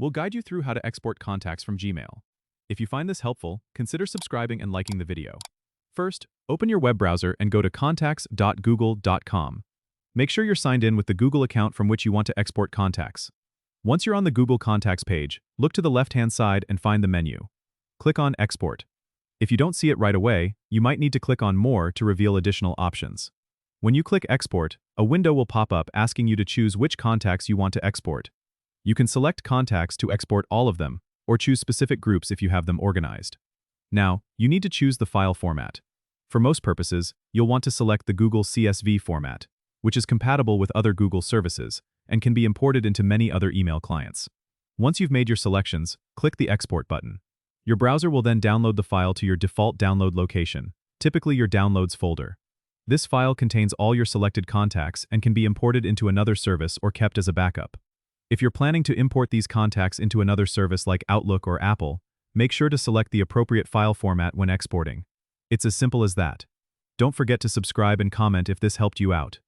We'll guide you through how to export contacts from Gmail. If you find this helpful, consider subscribing and liking the video. First, open your web browser and go to contacts.google.com. Make sure you're signed in with the Google account from which you want to export contacts. Once you're on the Google Contacts page, look to the left-hand side and find the menu. Click on Export. If you don't see it right away, you might need to click on More to reveal additional options. When you click Export, a window will pop up asking you to choose which contacts you want to export. You can select contacts to export all of them, or choose specific groups if you have them organized. Now, you need to choose the file format. For most purposes, you'll want to select the Google CSV format, which is compatible with other Google services and can be imported into many other email clients. Once you've made your selections, click the Export button. Your browser will then download the file to your default download location, typically your Downloads folder. This file contains all your selected contacts and can be imported into another service or kept as a backup. If you're planning to import these contacts into another service like Outlook or Apple, make sure to select the appropriate file format when exporting. It's as simple as that. Don't forget to subscribe and comment if this helped you out.